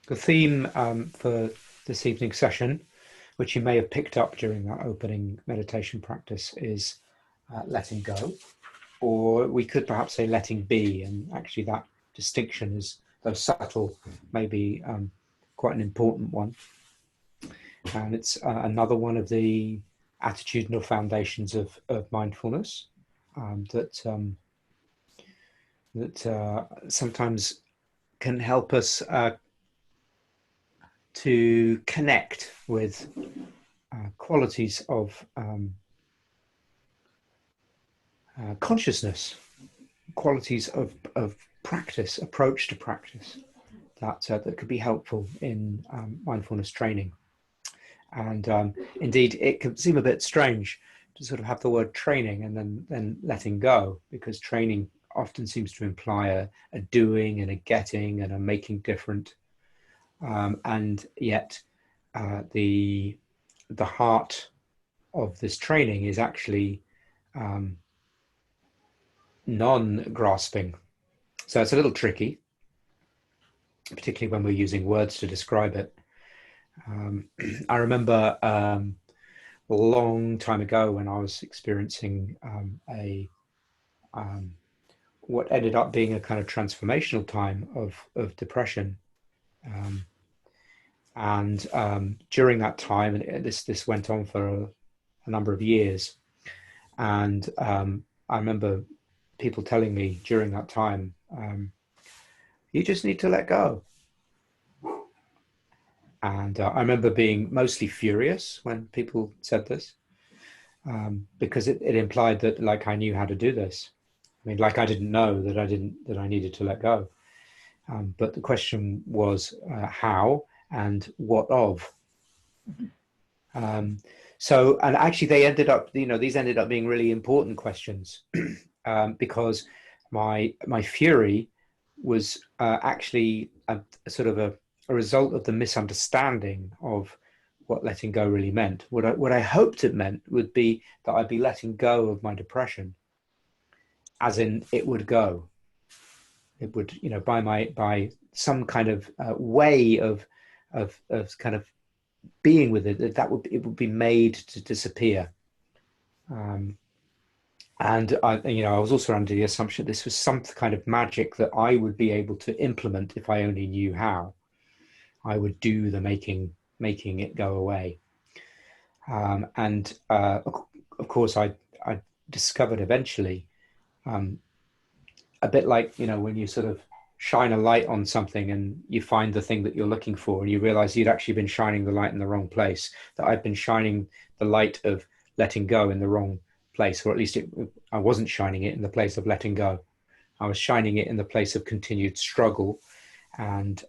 The theme for this evening's session, which you may have picked up during that opening meditation practice, is letting go, or we could perhaps say letting be. And actually, that distinction is, though subtle, maybe quite an important one. And it's another one of the attitudinal foundations of mindfulness that sometimes can help us to connect with qualities of consciousness, qualities of practice, approach to practice that could be helpful in mindfulness training. And indeed, it can seem a bit strange to sort of have the word training and then letting go, because training often seems to imply a doing and a getting and a making different. And yet the heart of this training is actually non-grasping. So it's a little tricky, particularly when we're using words to describe it. I remember a long time ago when I was experiencing what ended up being a kind of transformational time of depression. And during that time, and this went on for a number of years, and I remember people telling me during that time, you just need to let go. And I remember being mostly furious when people said this, because it implied that like I knew how to do this. I mean, like I didn't know that I needed to let go. But the question was how and what of. So, and actually they ended up, these ended up being really important questions, because my fury was actually a sort of a result of the misunderstanding of what letting go really meant. What I hoped it meant would be that I'd be letting go of my depression, as in it would go. It would, by some kind of way of kind of being with it, it would be made to disappear. And I was also under the assumption this was some kind of magic that I would be able to implement if I only knew how. I would do the making it go away. And of course, I discovered eventually, a bit like, when you sort of shine a light on something and you find the thing that you're looking for and you realize you'd actually been shining the light in the wrong place, that I'd been shining the light of letting go in the wrong place, or at least I wasn't shining it in the place of letting go. I was shining it in the place of continued struggle and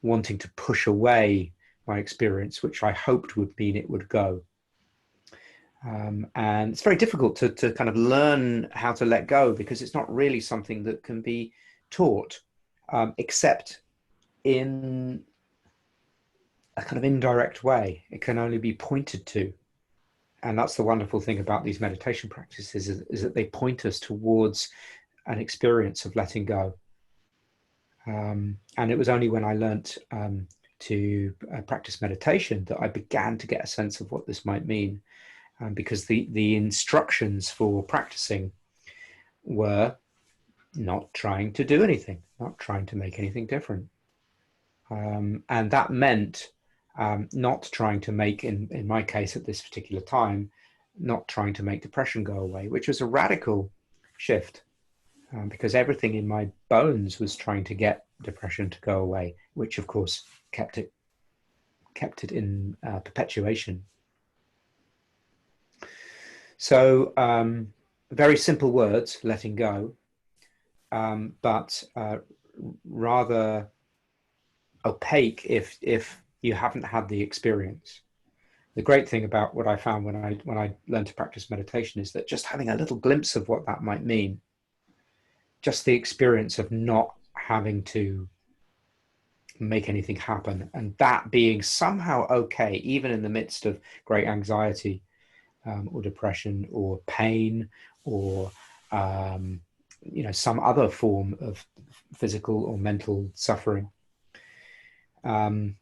wanting to push away my experience, which I hoped would mean it would go. And it's very difficult to kind of learn how to let go, because it's not really something that can be taught, except in a kind of indirect way. It can only be pointed to. And that's the wonderful thing about these meditation practices, is that they point us towards an experience of letting go. And it was only when I learnt to practice meditation that I began to get a sense of what this might mean. Because the instructions for practicing were not trying to do anything, not trying to make anything different. And that meant not trying to make, in my case at this particular time, not trying to make depression go away, which was a radical shift, because everything in my bones was trying to get depression to go away, which of course kept it in perpetuation. So very simple words, letting go, but rather opaque if you haven't had the experience. The great thing about what I found when I learned to practice meditation is that just having a little glimpse of what that might mean, just the experience of not having to make anything happen, and that being somehow okay, even in the midst of great anxiety, or depression or pain or some other form of physical or mental suffering. um,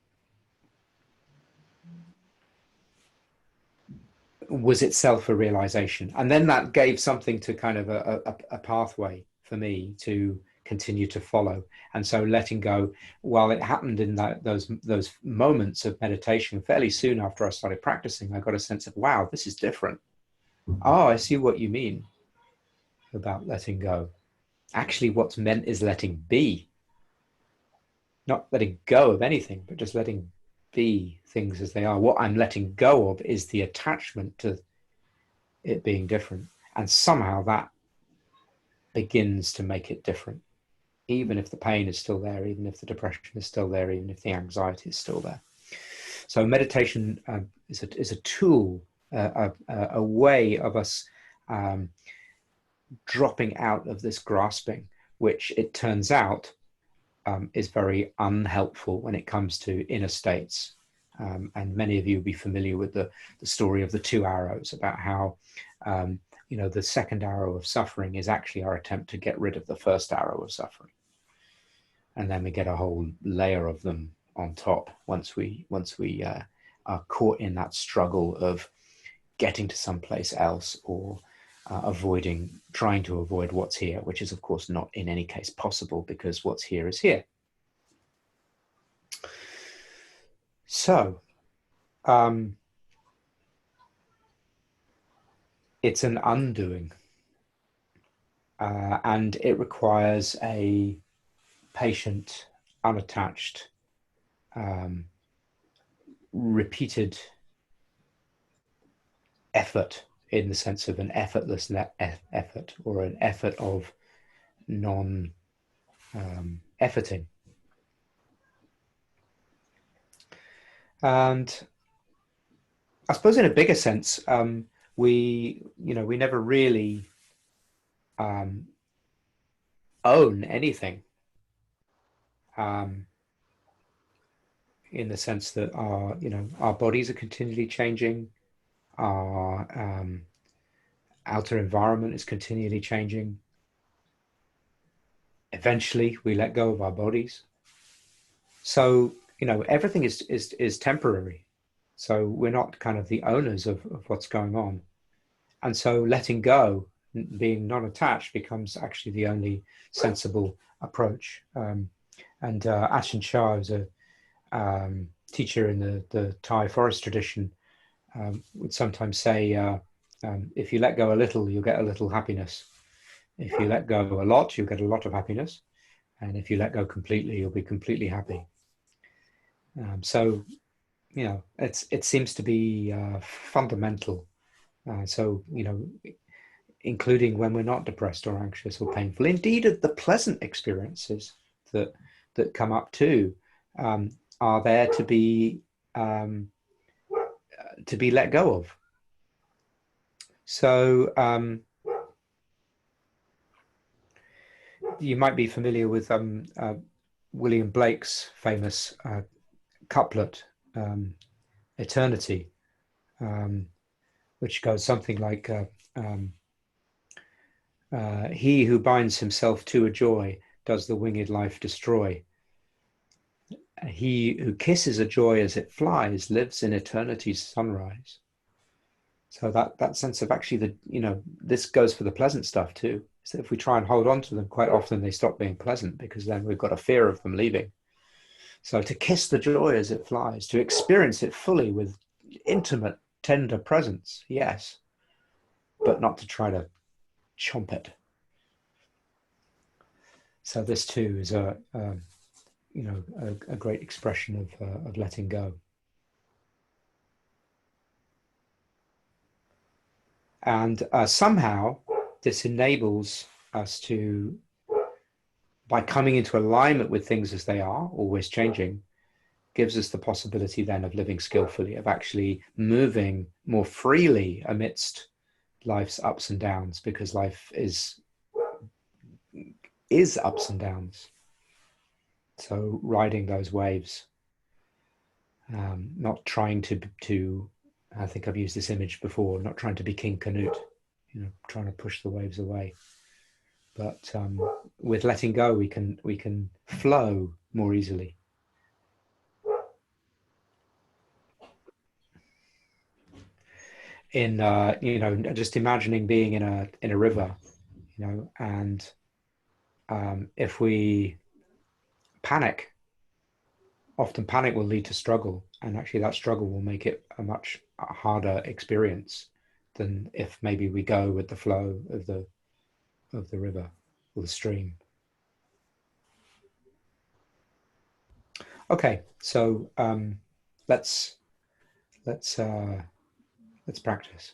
was itself a realization. And then that gave something to kind of a pathway for me to continue to follow. And so letting go, while it happened in those moments of meditation, fairly soon after I started practicing, I got a sense of, wow, this is different. Oh, I see what you mean about letting go. Actually, what's meant is letting be, not letting go of anything, but just letting be things as they are. What I'm letting go of is the attachment to it being different. And somehow that begins to make it different, even if the pain is still there, even if the depression is still there, even if the anxiety is still there. So meditation is a tool, a way of us dropping out of this grasping, which it turns out is very unhelpful when it comes to inner states. And many of you will be familiar with the story of the two arrows, about how the second arrow of suffering is actually our attempt to get rid of the first arrow of suffering. And then we get a whole layer of them on top once we are caught in that struggle of getting to someplace else, or trying to avoid what's here, which is of course not in any case possible, because what's here is here. So it's an undoing, and it requires a patient, unattached, repeated effort, in the sense of an effortless effort, or an effort of non-efforting. And I suppose in a bigger sense, we never really own anything, in the sense that our bodies are continually changing, our outer environment is continually changing. Eventually, we let go of our bodies. So everything is temporary. So we're not kind of the owners of what's going on. And so letting go, being non-attached, becomes actually the only sensible approach. And Ajahn Chah, is a teacher in the Thai forest tradition, would sometimes say, if you let go a little, you'll get a little happiness. If you let go a lot, you'll get a lot of happiness. And if you let go completely, you'll be completely happy. So it seems to be fundamental. So including when we're not depressed or anxious or painful, indeed the pleasant experiences that come up too, are there to be let go of. So you might be familiar with William Blake's famous couplet, Eternity, which goes something like, he who binds himself to a joy does the winged life destroy. He who kisses a joy as it flies lives in eternity's sunrise. So that sense of actually this goes for the pleasant stuff too. So if we try and hold on to them, quite often they stop being pleasant, because then we've got a fear of them leaving. So to kiss the joy as it flies, to experience it fully with intimate, tender presence, yes, but not to try to chomp it. So this too is a great expression of letting go. And somehow this enables us to, by coming into alignment with things as they are, always changing, gives us the possibility then of living skillfully, of actually moving more freely amidst life's ups and downs, because life is ups and downs. So riding those waves, not trying to, I think I've used this image before, not trying to be King Canute, trying to push the waves away. But with letting go, we can flow more easily. in just imagining being in a river, and if we panic, often panic will lead to struggle, and actually that struggle will make it a much harder experience than if maybe we go with the flow of the river or the stream. Okay, so let's let's uh, let's practice.